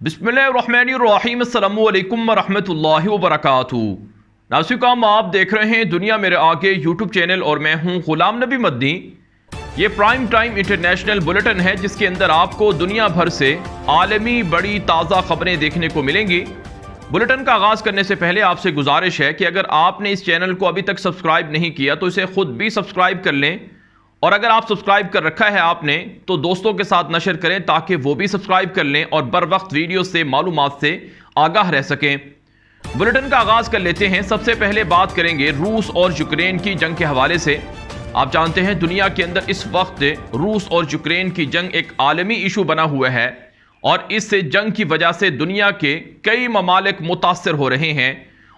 बिस्मिल्लाहिर्रहमानिर्रहीम अस्सलामु अलैकुम वरहमतुल्लाहि वबरकातुहू। नाज़रीन, आप देख रहे हैं दुनिया मेरे आगे यूट्यूब चैनल और मैं हूं गुलाम नबी मदनी। ये प्राइम टाइम इंटरनेशनल बुलेटिन है जिसके अंदर आपको दुनिया भर से आलमी बड़ी ताज़ा खबरें देखने को मिलेंगी। बुलेटिन का आगाज़ करने से पहले आपसे गुजारिश है कि अगर आपने इस चैनल को अभी तक सब्सक्राइब नहीं किया तो इसे खुद भी सब्सक्राइब कर लें, और अगर आप सब्सक्राइब कर रखा है आपने तो दोस्तों के साथ नशर करें ताकि वो भी सब्सक्राइब कर लें और बर वक्त वीडियो से मालूमात से आगाह रह सकें। बुलेटिन का आगाज कर लेते हैं। सबसे पहले बात करेंगे रूस और यूक्रेन की जंग के हवाले से। आप जानते हैं दुनिया के अंदर इस वक्त रूस और यूक्रेन की जंग एक आलमी इशू बना हुआ है और इस जंग की वजह से दुनिया के कई ममालिक मुतासर हो रहे हैं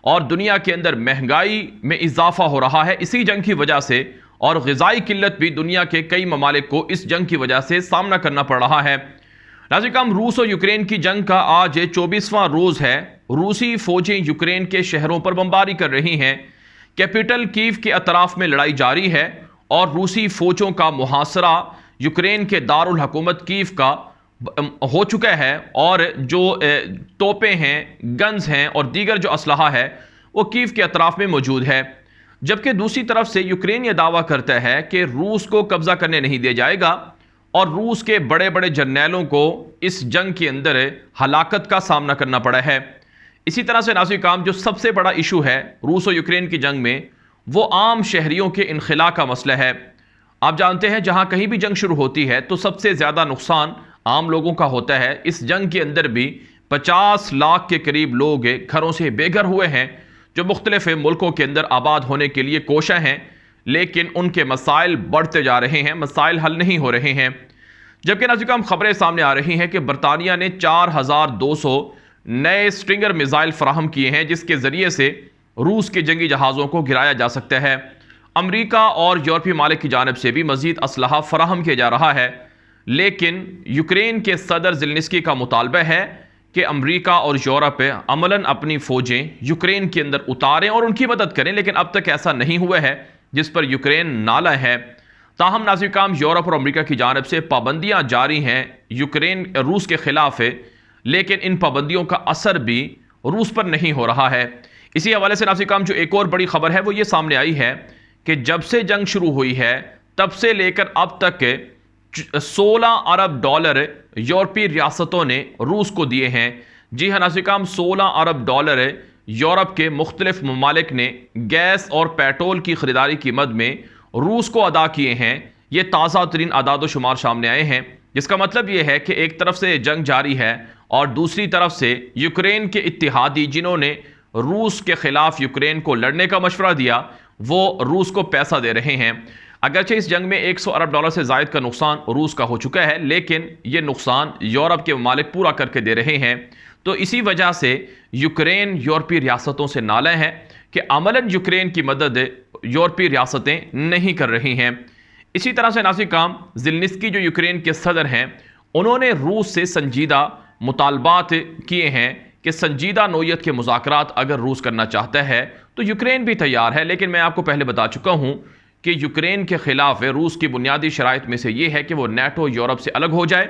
और दुनिया के अंदर महंगाई में इजाफा हो रहा है इसी जंग की वजह से, और ग़िज़ाई किल्लत भी दुनिया के कई ममालिक को इस जंग की वजह से सामना करना पड़ रहा है। नाज़रीन, रूस और यूक्रेन की जंग का आज 24वां रोज़ है। रूसी फौजें यूक्रेन के शहरों पर बमबारी कर रही हैं। कैपिटल कीव के अतराफ में लड़ाई जारी है और रूसी फौजों का मुहासरा यूक्रेन के दारुल हुकूमत कीव का हो चुका है और जो तोपें हैं, गन्स हैं और दीगर जो असलहा है वो कीव के अतराफ में मौजूद है। जबकि दूसरी तरफ से यूक्रेन यह दावा करता है कि रूस को कब्जा करने नहीं दिया जाएगा और रूस के बड़े बड़े जर्नैलों को इस जंग के अंदर हलाकत का सामना करना पड़ा है। इसी तरह से नाज़रीन, जो सबसे बड़ा इशू है रूस और यूक्रेन की जंग में वो आम शहरियों के इनखला का मसला है। आप जानते हैं जहां कहीं भी जंग शुरू होती है तो सबसे ज़्यादा नुकसान आम लोगों का होता है। इस जंग के अंदर भी 50 लाख के करीब लोग घरों से बेघर हुए हैं जो मुख्तलिफ मुल्कों के अंदर आबाद होने के लिए कोशा हैं, लेकिन उनके मसाइल बढ़ते जा रहे हैं, मसाइल हल नहीं हो रहे हैं। जबकि नाज़रीन, खबरें सामने आ रही हैं कि बरतानिया ने 4200 नए स्ट्रिंगर मिसाइल फराहम किए हैं जिसके ज़रिए से रूस के जंगी जहाज़ों को गिराया जा सकता है। अमरीका और यूरोपीय मालिक की जानब से भी मज़ीद असलहा फराहम किया जा रहा है, लेकिन यूक्रेन के सदर ज़ेलेंस्की का मुतालबा है कि अमेरिका और यूरोप अमलन अपनी फ़ौजें यूक्रेन के अंदर उतारें और उनकी मदद करें, लेकिन अब तक ऐसा नहीं हुआ है जिस पर यूक्रेन नाला है। ताहम नाज़रीन, यूरोप और अमेरिका की जानब से पाबंदियाँ जारी हैं यूक्रेन रूस के ख़िलाफ़, लेकिन इन पाबंदियों का असर भी रूस पर नहीं हो रहा है। इसी हवाले से नाज़रीन, जो एक और बड़ी खबर है वो ये सामने आई है कि जब से जंग शुरू हुई है तब से लेकर अब तक 16 अरब डॉलर यूरोपीय रियासतों ने रूस को दिए हैं। जी हाँ नाज़रीन, 16 अरब डॉलर यूरोप के मुख्तलिफ ममालिक ने गैस और पेट्रोल की ख़रीदारी की मद में रूस को अदा किए हैं। ये ताज़ा तरीन आदाद शुमार सामने आए हैं, जिसका मतलब ये है कि एक तरफ से जंग जारी है और दूसरी तरफ से यूक्रेन के इत्तेहादी जिन्होंने रूस के ख़िलाफ़ यूक्रेन को लड़ने का मशवरा दिया वो रूस को पैसा दे रहे हैं। अगरचे इस जंग में 100 अरब डॉलर से ज़ायद का नुकसान रूस का हो चुका है, लेकिन ये नुकसान यूरोप के ममालिक पूरा करके दे रहे हैं। तो इसी वजह से यूक्रेन यूरोपीय रियासतों से नाला है कि अमलन यूक्रेन की मदद यूरोपीय रियासतें नहीं कर रही हैं। इसी तरह से नाज़रीन, ज़ेलेंस्की जो यूक्रेन के सदर हैं उन्होंने रूस से संजीदा मुतालबात किए हैं कि संजीदा नोयत के मुज़ाकरात अगर रूस करना चाहता है तो यूक्रेन भी तैयार है। लेकिन मैं आपको पहले बता चुका हूँ कि यूक्रेन के ख़िलाफ़ रूस की बुनियादी शराइत में से ये है कि वो नेटो यूरोप से अलग हो जाए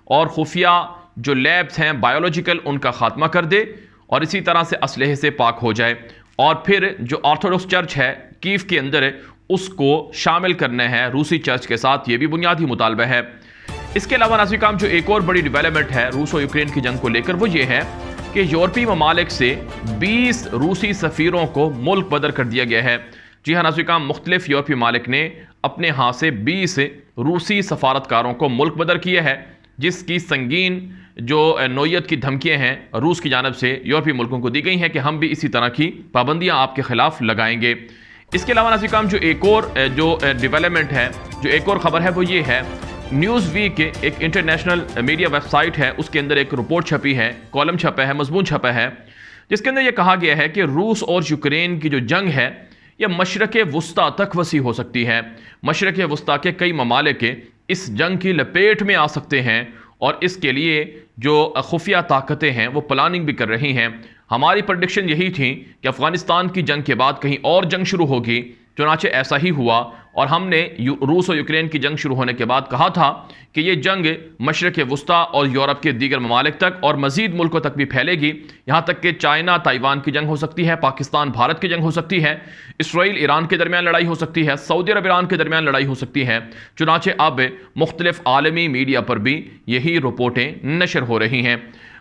और खुफिया जो लैब्स हैं बायोलॉजिकल उनका ख़ात्मा कर दे और इसी तरह से असलहे से पाक हो जाए और फिर जो ऑर्थोडॉक्स चर्च है कीव के अंदर उसको शामिल करना है रूसी चर्च के साथ। ये भी बुनियादी मुतालबा है। इसके अलावा नाज़रीन, जो एक और बड़ी डेवलपमेंट है रूस और यूक्रेन की जंग को लेकर वो ये है कि यूरोपीय ममालिक से 20 रूसी सफ़ीरों को मुल्क बदर कर दिया गया है। जी हाँ नाज़रीन, मुख्तलिफ यूरोपीय मालिक ने अपने हाथ से 20 रूसी सफारतकारों को मुल्क बदर किया है, जिसकी संगीन जो नोयत की धमकियाँ हैं रूस की जानब से यूरोपीय मुल्कों को दी गई हैं कि हम भी इसी तरह की पाबंदियाँ आपके ख़िलाफ़ लगाएंगे। इसके अलावा नाज़रीन, जो एक और जो डेवलपमेंट है, जो एक और ख़बर है वो ये है, न्यूज़ वीक एक इंटरनेशनल मीडिया वेबसाइट है, उसके अंदर एक रिपोर्ट छपी है, कॉलम छपा है, मजमून छपा है, जिसके अंदर यह कहा गया है कि रूस और यूक्रेन की जो जंग है यह मशरक़ वुस्ता तक वसी हो सकती है। मशरक़ वुस्ता के कई ममालिक इस जंग की लपेट में आ सकते हैं और इसके लिए जो खुफिया ताकतें हैं वो प्लानिंग भी कर रही हैं। हमारी प्रेडिक्शन यही थी कि अफ़गानिस्तान की जंग के बाद कहीं और जंग शुरू होगी, चुनाचे ऐसा ही हुआ और हमने रूस और यूक्रेन की जंग शुरू होने के बाद कहा था कि ये जंग मशरक़ वस्ता और यूरोप के दीगर ममालिक तक और मज़ीद मुल्कों तक भी फैलेगी। यहाँ तक कि चाइना ताइवान की जंग हो सकती है, पाकिस्तान भारत की जंग हो सकती है, इसराइल ईरान के दरमियान लड़ाई हो सकती है, सऊदी अरब ईरान के दरमियान लड़ाई हो सकती है। चुनाचे अब मुख्तलिफ आलमी मीडिया पर भी यही रिपोर्टें नशर हो रही हैं।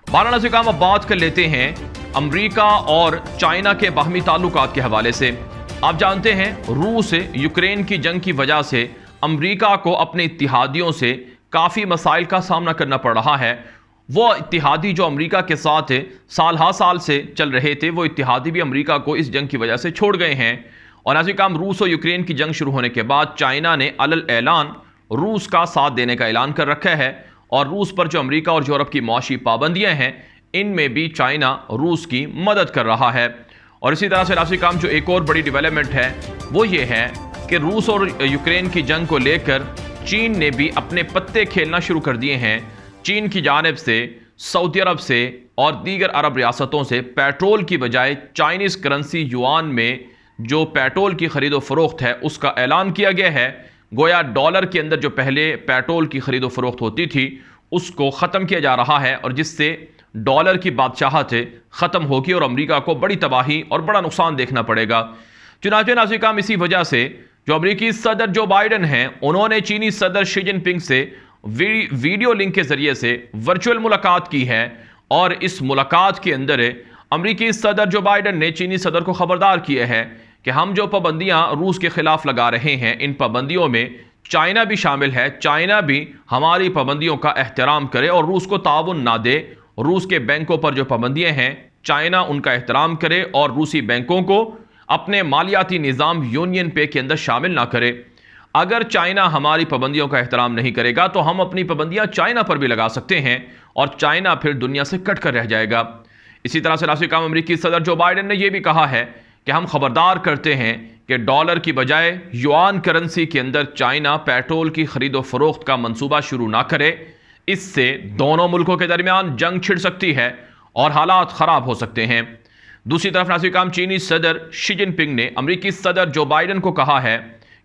वाराणसी का हम बात कर लेते हैं अमरीका और चाइना के बाहमी ताल्लुकात के हवाले से। आप जानते हैं रूस यूक्रेन की जंग की वजह से अमरीका को अपने इत्तिहादियों से काफ़ी मसाइल का सामना करना पड़ रहा है। वो इत्तिहादी जो अमरीका के साथ साल हा साल से चल रहे थे, वो इत्तिहादी भी अमरीका को इस जंग की वजह से छोड़ गए हैं। और ऐसे काम रूस और यूक्रेन की जंग शुरू होने के बाद चाइना ने अलल ऐलान रूस का साथ देने का ऐलान कर रखा है और रूस पर जो अमरीका और यूरोप की मौशी पाबंदियां हैं, इनमें भी चाइना रूस की मदद कर रहा है। और इसी तरह से राशि काम जो एक और बड़ी डेवलपमेंट है वो ये है कि रूस और यूक्रेन की जंग को लेकर चीन ने भी अपने पत्ते खेलना शुरू कर दिए हैं। चीन की जानिब से सऊदी अरब से और दीगर अरब रियासतों से पेट्रोल की बजाय चाइनीज़ करेंसी युआन में जो पेट्रोल की खरीदो फरोख्त है उसका ऐलान किया गया है। गोया डॉलर के अंदर जो पहले पेट्रोल की खरीदो फरोख्त होती थी उसको ख़त्म किया जा रहा है और जिससे डॉलर की बादशाहत ख़त्म होगी और अमेरिका को बड़ी तबाही और बड़ा नुकसान देखना पड़ेगा। चुनाचे नाज़िकाम इसी वजह से जो अमेरिकी सदर जो बाइडन हैं, उन्होंने चीनी सदर शी जिनपिंग से वीडियो लिंक के ज़रिए से वर्चुअल मुलाकात की है और इस मुलाकात के अंदर अमेरिकी सदर जो बाइडन ने चीनी सदर को ख़बरदार किया है कि हम जो पाबंदियाँ रूस के ख़िलाफ़ लगा रहे हैं, इन पाबंदियों में चाइना भी शामिल है। चाइना भी हमारी पाबंदियों का एहतराम करे और रूस को ताउन ना दे। रूस के बैंकों पर जो पाबंदियां हैं, चाइना उनका एहतराम करे और रूसी बैंकों को अपने मालियाती निज़ाम यूनियन पे के अंदर शामिल ना करे। अगर चाइना हमारी पाबंदियों का एहतराम नहीं करेगा तो हम अपनी पाबंदियां चाइना पर भी लगा सकते हैं और चाइना फिर दुनिया से कट कर रह जाएगा। इसी तरह से राष्ट्रीय काम अमेरिकी सदर जो बाइडन ने यह भी कहा है कि हम खबरदार करते हैं कि डॉलर की बजाय युआन करेंसी के अंदर चाइना पेट्रोल की खरीदो फरोख्त का मंसूबा शुरू ना करे। इससे दोनों मुल्कों के दरमियान जंग छिड़ सकती है और हालात ख़राब हो सकते हैं। दूसरी तरफ नाज़िर काम चीनी सदर शी जिनपिंग ने अमेरिकी सदर जो बाइडन को कहा है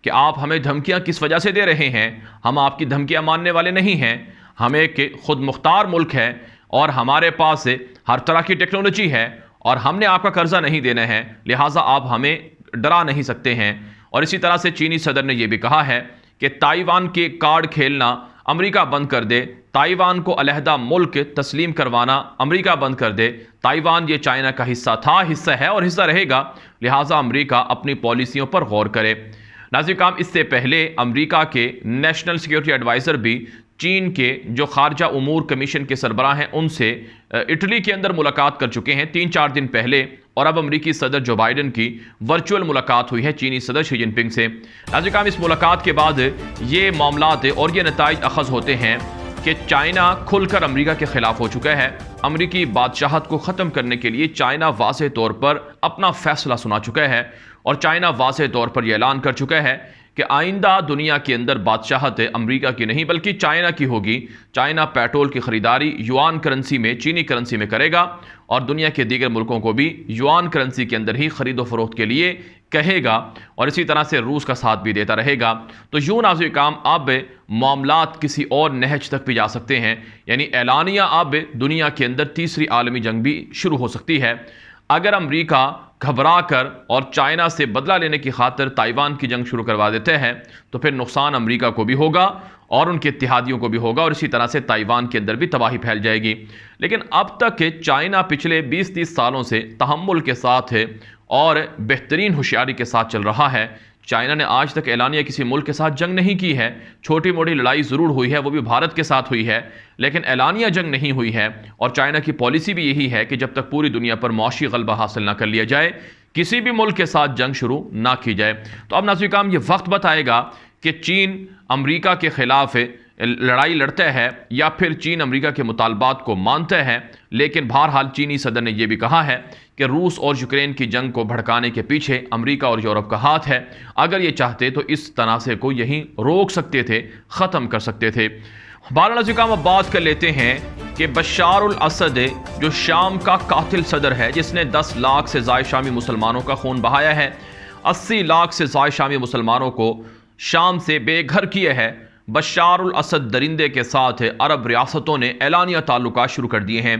कि आप हमें धमकियां किस वजह से दे रहे हैं, हम आपकी धमकियां मानने वाले नहीं हैं। हम एक खुद मुख्तार मुल्क है और हमारे पास हर तरह की टेक्नोलॉजी है और हमने आपका कर्जा नहीं देना है, लिहाजा आप हमें डरा नहीं सकते हैं। और इसी तरह से चीनी सदर ने यह भी कहा है कि ताइवान के कार्ड खेलना अमेरिका बंद कर दे, ताइवान को अलहदा मुल्क तस्लीम करवाना अमेरिका बंद कर दे। ताइवान ये चाइना का हिस्सा था, हिस्सा है और हिस्सा रहेगा, लिहाजा अमेरिका अपनी पॉलिसियों पर गौर करे। नाज़िर काम इससे पहले अमेरिका के नेशनल सिक्योरिटी एडवाइज़र भी चीन के जो खारजा उमूर कमीशन के सरबराह हैं उनसे इटली के अंदर मुलाकात कर चुके हैं 3-4 दिन पहले। और अब अमेरिकी सदर जो बाइडन की वर्चुअल मुलाकात हुई है चीनी सदर शी जिनपिंग से। नाज़िर काम इस मुलाकात के बाद ये मामलात और ये नताइज अखज़ होते हैं कि चाइना खुलकर अमेरिका के खिलाफ हो चुका है। अमेरिकी बादशाहत को ख़त्म करने के लिए चाइना वाज़ेह तौर पर अपना फैसला सुना चुका है और चाइना वाज़ेह तौर पर यह ऐलान कर चुका है कि आइंदा दुनिया के अंदर बादशाहत अमेरिका की नहीं बल्कि चाइना की होगी। चाइना पेट्रोल की खरीदारी युआन करेंसी में, चीनी करेंसी में करेगा और दुनिया के दीगर मुल्कों को भी युआन करेंसी के अंदर ही खरीदो फरोख्त के लिए कहेगा और इसी तरह से रूस का साथ भी देता रहेगा। तो यूं नाज़िर काम अब मामलात किसी और नहज तक भी जा सकते हैं, यानी एलानिया अब दुनिया के अंदर तीसरी आलमी जंग भी शुरू हो सकती है। अगर अमेरिका घबरा कर और चाइना से बदला लेने की खातिर ताइवान की जंग शुरू करवा देते हैं तो फिर नुकसान अमेरिका को भी होगा और उनके इत्तेहादियों को भी होगा और इसी तरह से ताइवान के अंदर भी तबाही फैल जाएगी। लेकिन अब तक चाइना पिछले 20-30 सालों से तहम्मुल के साथ है और बेहतरीन होशियारी के साथ चल रहा है। चाइना ने आज तक एलानिया किसी मुल्क के साथ जंग नहीं की है। छोटी मोटी लड़ाई ज़रूर हुई है, वो भी भारत के साथ हुई है, लेकिन एलानिया जंग नहीं हुई है। और चाइना की पॉलिसी भी यही है कि जब तक पूरी दुनिया पर मौशी गलबा हासिल ना कर लिया जाए, किसी भी मुल्क के साथ जंग शुरू ना की जाए। तो अब नाज़िर काम ये वक्त बताएगा कि चीन अमेरिका के ख़िलाफ़ लड़ाई लड़ता है या फिर चीन अमेरिका के मुतालबात को मानता है। लेकिन बहरहाल चीनी सदर ने यह भी कहा है कि रूस और यूक्रेन की जंग को भड़काने के पीछे अमेरिका और यूरोप का हाथ है। अगर ये चाहते तो इस तनाज़े को यहीं रोक सकते थे, ख़त्म कर सकते थे। वाराणसी का हम बात कर लेते हैं कि बशार उल असद जो शाम का कातिल सदर है, जिसने 10 लाख से ज़ायद शामी मुसलमानों का खून बहाया है, 80 लाख से ज़ायद शामी मुसलमानों को शाम से बेघर किए है। बशारुल असद दरिंदे के साथ अरब रियासतों ने एलानिया ताल्लुकात शुरू कर दिए हैं।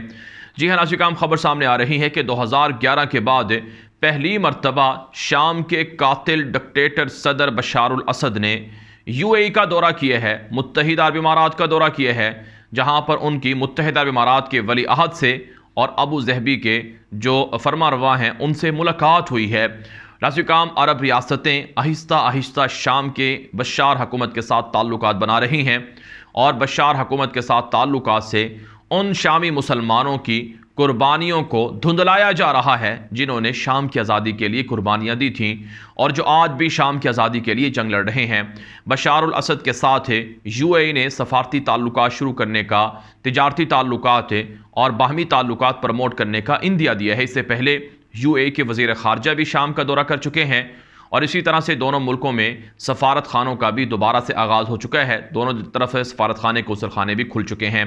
जी हाँ नाज़रीन, खबर सामने आ रही है कि 2011 के बाद पहली मरतबा शाम के कातिल डिक्टेटर सदर बशारुल असद ने UAE का दौरा किया है, मुत्तहिदा अरब इमारात का दौरा किया है, जहां पर उनकी मुत्तहिदा अरब इमारात के वली अहद से और अबू ज़हबी के जो फरमारवा हैं उनसे मुलाकात हुई है। नाज़रीन, अरब रियासतें आहिस्ता आहिस्ता शाम के बशार हुकूमत के साथ ताल्लुकात बना रही हैं और बशार हुकूमत के साथ ताल्लुकात से उन शामी मुसलमानों की कुर्बानियों को धुंधलाया जा रहा है जिन्होंने शाम की आज़ादी के लिए कुर्बानियाँ दी थीं और जो आज भी शाम की आज़ादी के लिए जंग लड़ रहे हैं। बशारुल असद के साथ UAE ने सफारती ताल्लुकात शुरू करने का, तिजारती ताल्लुकात और बाहमी ताल्लुकात प्रमोट करने का इंदिया दिया है। इससे पहले UAE के वज़ीर ख़ारजा भी शाम का दौरा कर चुके हैं और इसी तरह से दोनों मुल्कों में सफारत खानों का भी दोबारा से आगाज़ हो चुका है। दोनों तरफ सफारत खाने कौंसल खाने भी खुल चुके हैं,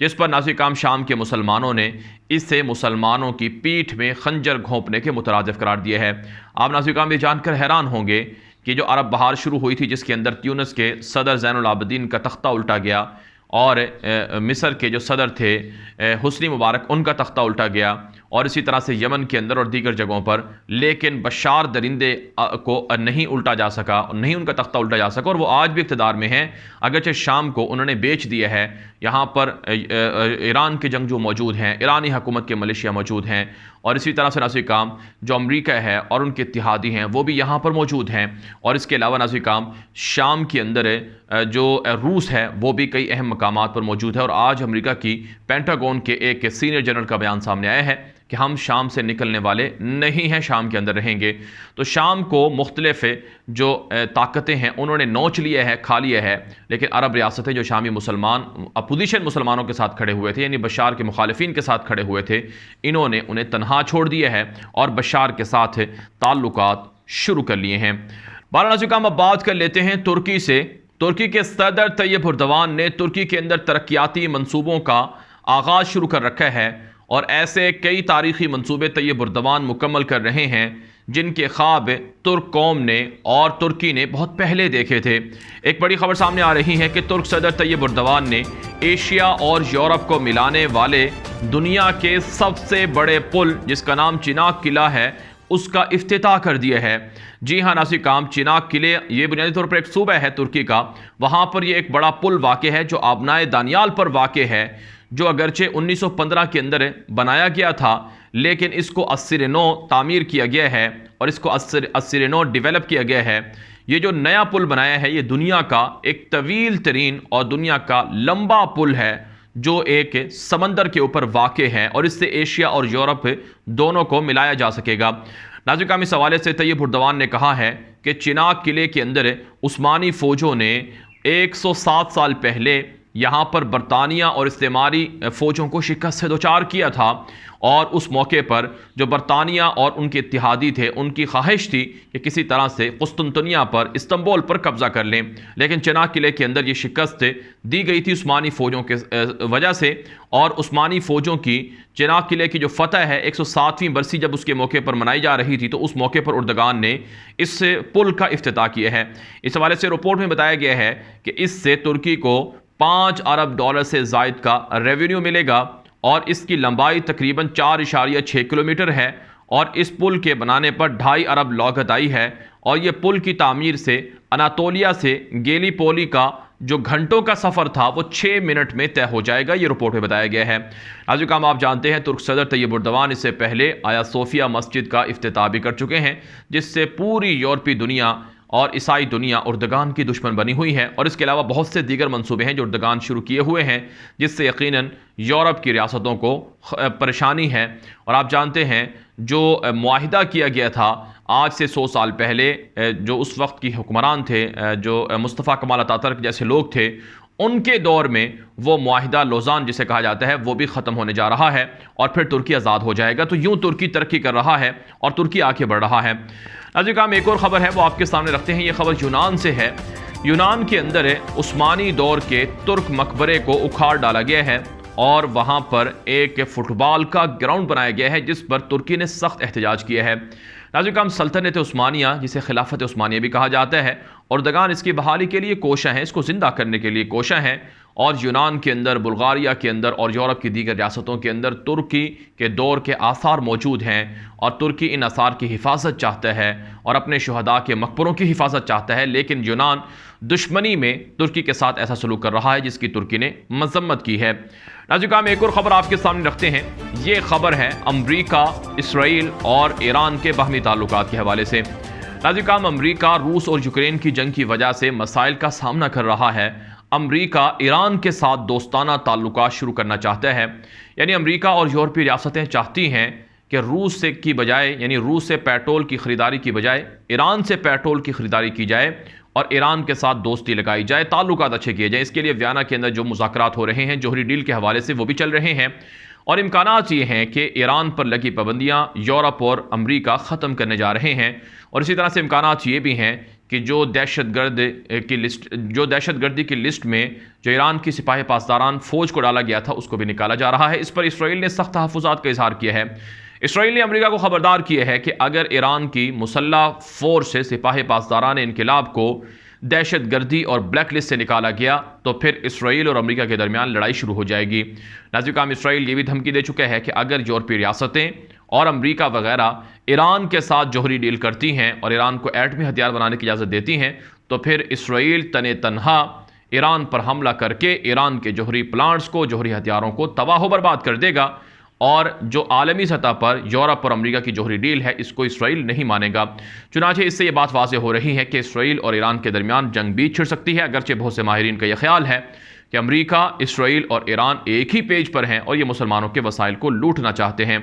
जिस पर नाज़रीन शाम के मुसलमानों ने इससे मुसलमानों की पीठ में खंजर घोंपने के मुतरादिफ करार दिया है। आप नाज़रीन ये जानकर हैरान होंगे कि जो अरब बहार शुरू हुई थी, जिसके अंदर ट्यूनिस के सदर ज़ैनुल आबिदीन का तख्ता उल्टा गया और मिस्र के जो सदर थे हुस्नी मुबारक उनका तख्ता उल्टा गया और इसी तरह से यमन के अंदर और दीगर जगहों पर, लेकिन बशार दरिंदे को नहीं उल्टा जा सका, नहीं उनका तख्ता उल्टा जा सका और वो आज भी इक़्तिदार में हैं। अगरचे शाम को उन्होंने बेच दिया है, यहाँ पर ईरान के जंगजू मौजूद हैं, ईरानी हुकूमत के मलेशिया मौजूद हैं और इसी तरह से नाज़रीन जो अमरीका है और उनके इत्तिहादी हैं वो भी यहाँ पर मौजूद हैं। और इसके अलावा नाज़रीन शाम के अंदर जो रूस है वो भी कई अहम मकामात पर मौजूद है और आज अमरीका की पेंटागन के एक सीनियर जनरल का बयान सामने आया है कि हम शाम से निकलने वाले नहीं हैं, शाम के अंदर रहेंगे। तो शाम को मुख्तलिफ जो ताकतें हैं उन्होंने नोच लिया है, खा लिया है, लेकिन अरब रियासतें जो शामी मुसलमान अपोजिशन मुसलमानों के साथ खड़े हुए थे, यानी बशार के मुखालिफिन के साथ खड़े हुए थे, इन्होंने उन्हें तनहा छोड़ दिया है और बशार के साथ ताल्लुकात शुरू कर लिए हैं। बारह नाज़रीन अब बात कर लेते हैं तुर्की से। तुर्की के सदर तैयब एर्दोगान ने तुर्की के अंदर तरक्याती मंसूबों का आगाज़ शुरू कर रखा है और ऐसे कई तारीखी मंसूबे तैयब एर्दोगान मुकम्मल कर रहे हैं जिनके ख्वाब तुर्क कौम ने और तुर्की ने बहुत पहले देखे थे। एक बड़ी खबर सामने आ रही है कि तुर्क सदर तैयब एर्दोगान ने एशिया और यूरोप को मिलाने वाले दुनिया के सबसे बड़े पुल, जिसका नाम चिनाब किला है, उसका इफ्तिताह कर दिया है। जी हाँ नाज़रीन, चिनाब किले ये बुनियादी तौर पर एक सूबा है तुर्की का, वहाँ पर ये एक बड़ा पुल वाक़ है जो आबनाए दानियाल पर वाक़ है, जो अगरचे 1915 के अंदर बनाया गया था, लेकिन इसको 80 तामीर किया गया है और इसको 80 डेवलप किया गया है। ये जो नया पुल बनाया है ये दुनिया का एक तवील तरीन और दुनिया का लंबा पुल है जो एक समंदर के ऊपर वाक़ है और इससे एशिया और यूरोप दोनों को मिलाया जा सकेगा। नाज़रीन इस हवाले से तैयब एर्दोगान ने कहा है कि चिनाब किले के अंदर उस्मानी फ़ौजों ने 107 साल पहले यहाँ पर बरतानिया और इस्तेमारी फ़ौजों को शिकस्त से दोचार किया था और उस मौके पर जो बरतानिया और उनके इत्तिहादी थे उनकी ख्वाहिश थी कि किसी तरह से कुस्तुनतनिया पर, इस्तांबुल पर कब्ज़ा कर लें, लेकिन चिनाब किले के अंदर ये शिकस्त दी गई थी उस्मानी फ़ौजों के वजह से। और उस्मानी फ़ौजों की चिनाब किले की जो फ़तह है 107वीं बरसी जब उसके मौके पर मनाई जा रही थी, तो उस मौके पर एर्दोगान ने इस पुल का इफ्तिताह किया है। इस हवाले से रिपोर्ट में बताया गया है कि इससे तुर्की को $5 अरब से ज़ायद का रेवेन्यू मिलेगा और इसकी लंबाई तकरीबन 4.6 किलोमीटर है और इस पुल के बनाने पर 2.5 अरब लागत आई है और ये पुल की तामीर से अनातोलिया से गेलीपोली का जो घंटों का सफ़र था वो 6 मिनट में तय हो जाएगा, ये रिपोर्ट में बताया गया है। नाज़रीन आप जानते हैं तुर्क सदर तैयब एर्दोगान इससे पहले आया सोफिया मस्जिद का इफ्तिताह भी कर चुके हैं, जिससे पूरी यूरोपीय दुनिया और ईसाई दुनिया एर्दोगान की दुश्मन बनी हुई है। और इसके अलावा बहुत से दीगर मंसूबे हैं जो एर्दोगान शुरू किए हुए हैं, जिससे यकीनन यूरोप की रियासतों को परेशानी है। और आप जानते हैं जो मुआहिदा किया गया था आज से 100 साल पहले, जो उस वक्त की हुक्मरान थे, जो मुस्तफ़ा कमाल अतातुर्क जैसे लोग थे, उनके दौर में वो मुआहिदा लोज़ान जिसे कहा जाता है वो भी ख़त्म होने जा रहा है और फिर तुर्की आज़ाद हो जाएगा। तो यूँ तुर्की तरक्की कर रहा है और तुर्की आगे बढ़ रहा है। नाज़रीन एक और ख़बर है वो आपके सामने रखते हैं। ये खबर यूनान से है। यूनान के अंदर उस्मानी दौर के तुर्क मकबरे को उखाड़ डाला गया है और वहाँ पर एक फुटबॉल का ग्राउंड बनाया गया है जिस पर तुर्की ने सख्त एहतजाज किया है। नाज़िर सल्तनत उस्मानिया, जिसे खिलाफत उस्मानिया भी कहा जाता है, अर्दगान इसकी बहाली के लिए कोशा हैं, इसको ज़िंदा करने के लिए कोशा हैं। और यूनान के अंदर, बुल्गारिया के अंदर और यूरोप की दीगर रियासतों के अंदर तुर्की के दौर के आसार मौजूद हैं और तुर्की इन आसार की हिफाजत चाहता है और अपने शुहदा के मकबरों की हिफाजत चाहता है। लेकिन यूनान दुश्मनी में तुर्की के साथ ऐसा सलूक कर रहा है जिसकी तुर्की ने मजम्मत की है। नाज़िर में एक और ख़बर आपके सामने रखते हैं। ये खबर है अमरीका, इसराइल और ईरान के बाहमी ताल्लुकात के हवाले से। नाज़िर अमरीका रूस और यूक्रेन की जंग की वजह से मसाइल का सामना कर रहा है। अमरीका ईरान के साथ दोस्ताना ताल्लुकात शुरू करना चाहता है। यानी अमरीका और यूरोपीय रियासतें चाहती हैं कि रूस से की बजाय, यानी रूस से पेट्रोल की ख़रीदारी की बजाय ईरान से पेट्रोल की ख़रीदारी की जाए और ईरान के साथ दोस्ती लगाई जाए, ताल्लुकात अच्छे किए जाए। इसके लिए वियना के अंदर जो मुज़ाकरात हो रहे हैं जोहरी डील के हवाले से, वो भी चल रहे हैं और इम्कानात ये हैं कि ईरान पर लगी पाबंदियाँ यूरोप और अमरीका ख़त्म करने जा रहे हैं। और इसी तरह से इम्कानात ये भी हैं कि जो दहशतगर्दी की लिस्ट में जो ईरान की सिपाही पासदारान फ़ौज को डाला गया था उसको भी निकाला जा रहा है। इस पर इसराइल ने सख्त तहफ़्फ़ुज़ात का इजहार किया है। इसराइल ने अमरीका को खबरदार किया है कि अगर ईरान की मुसल्लह फ़ोर्स से सिपाही पासदारान इनकलाब को दहशतगर्दी और ब्लैक लिस्ट से निकाला गया तो फिर इसराइल और अमरीका के दरमियान लड़ाई शुरू हो जाएगी। नाज़िर इसराइल ये भी धमकी दे चुका है कि अगर यूरोपीय रियासतें और अमरीका वगैरह ईरान के साथ जोहरी डील करती हैं और ईरान को एटमी हथियार बनाने की इजाज़त देती हैं तो फिर इसराइल तने तनहा ईरान पर हमला करके ईरान के जोहरी प्लांट्स को, जोहरी हथियारों को तबाह बर्बाद कर देगा। और जो आलमी सतह पर यूरोप और अमरीका की जोहरी डील है इसको इसराइल नहीं मानेगा। चुनांचे इससे ये बात वाज़ेह हो रही है कि इसराइल और ईरान के दरमियान जंग भी छिड़ सकती है। अगरचे बहुत से माहिरीन का यह ख्याल है कि अमरीका, इसराइल और ईरान एक ही पेज पर हैं और ये मुसलमानों के वसाइल को लूटना चाहते हैं।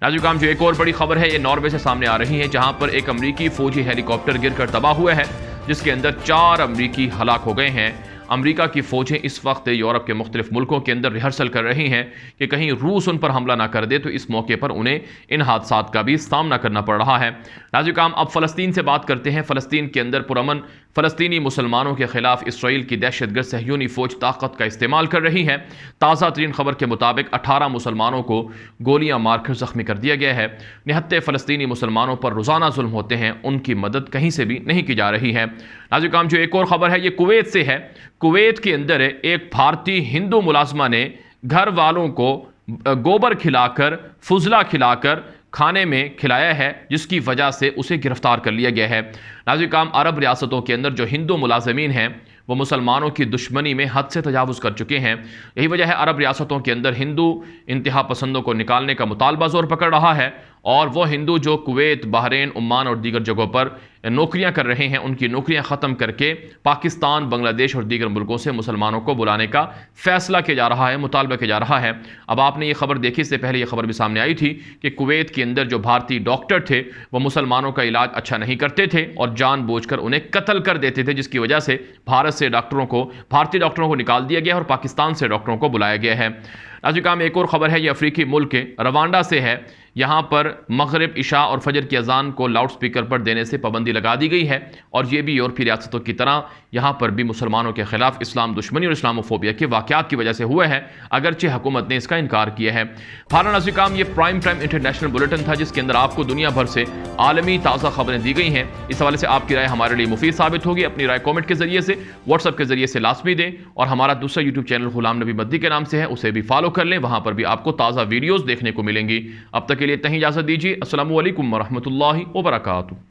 नाज़िर जो एक और बड़ी खबर है ये नॉर्वे से सामने आ रही है, जहां पर एक अमरीकी फौजी हेलीकॉप्टर गिरकर तबाह हुआ है जिसके अंदर 4 अमरीकी हलाक हो गए हैं। अमरीका की फ़ौजें इस वक्त यूरोप के मुख्तलिफ मुल्कों के अंदर रिहर्सल कर रही हैं कि कहीं रूस उन पर हमला ना कर दे, तो इस मौके पर उन्हें इन हादसात का भी सामना करना पड़ रहा है। नाज़िर अब फ़लस्तीन से बात करते हैं। फ़लस्तीन के अंदर पुरअमन फ़लस्तीनी मुसलमानों के खिलाफ इसराइल की दहशतगर्द सहयूनी फ़ौज ताकत का इस्तेमाल कर रही है। ताज़ा तरीन खबर के मुताबिक 18 मुसलमानों को गोलियां मारकर ज़ख्मी कर दिया गया है। निहत्ते फ़लस्तीनी मुसलमानों पर रोज़ाना जुल्म होते हैं, उनकी मदद कहीं से भी नहीं की जा रही है। नाज़िर जो एक और ख़बर है ये कुवैत से है। कुवैत के अंदर एक भारतीय हिंदू मुलाजमा ने घर वालों को गोबर खिलाकर, फुजला खिलाकर खाने में खिलाया है, जिसकी वजह से उसे गिरफ्तार कर लिया गया है। नाज़िर अरब रियासतों के अंदर जो हिंदू मुलाजमीन हैं वो मुसलमानों की दुश्मनी में हद से तजावुज़ कर चुके हैं। यही वजह है अरब रियासतों के अंदर हिंदू इंतहा पसंदों को निकालने का मुतालबा ज़ोर पकड़ रहा है और वो हिंदू जो कुवैत, बहरीन, ओमान और दीगर जगहों पर नौकरियां कर रहे हैं उनकी नौकरियां ख़त्म करके पाकिस्तान, बांग्लादेश और दीगर मुल्कों से मुसलमानों को बुलाने का फ़ैसला किया जा रहा है, मुतालबा किया जा रहा है। अब आपने ये खबर देखी, इससे पहले ये खबर भी सामने आई थी कि कुवैत के अंदर जो भारतीय डॉक्टर थे वो मुसलमानों का इलाज अच्छा नहीं करते थे और जानबूझकर उन्हें कत्ल कर देते थे, जिसकी वजह से भारत से भारतीय डॉक्टरों को निकाल दिया गया और पाकिस्तान से डॉक्टरों को बुलाया गया है। नाज़िर में एक और ख़बर है, ये अफ्रीकी मुल्क के रवांडा से है। यहाँ पर मगरिब, इशा और फजर की अजान को लाउड स्पीकर पर देने से पाबंदी लगा दी गई है और ये भी यूरोपीय रियासतों की तरह यहाँ पर भी मुसलमानों के खिलाफ इस्लाम दुश्मनी और इस्लामोफोबिया के वाक़यात की वजह से हुआ है, अगरचे हुकूमत ने इसका इनकार किया है। फारा नाज़िर ये प्राइम टाइम इंटरनेशनल बुलेटिन था जिसके अंदर आपको दुनिया भर से आलमी ताज़ा खबरें दी गई हैं। इस हवाले से आपकी राय हमारे लिए मुफीद साबित होगी। अपनी राय कॉमेंट के जरिए से, व्हाट्सअप के जरिए से लाजमी दें और हमारा दूसरा यूट्यूब चैनल गुलाम नबी मद्दी के नाम से है, उसे भी फॉलो कर लें, वहाँ पर भी आपको ताज़ा वीडियोज़ देखने को मिलेंगी। अब तक के लिए इतना ही इजाज़त दीजिए। अस्सलामु अलैकुम वरहमतुल्लाहि वबरकातुहू।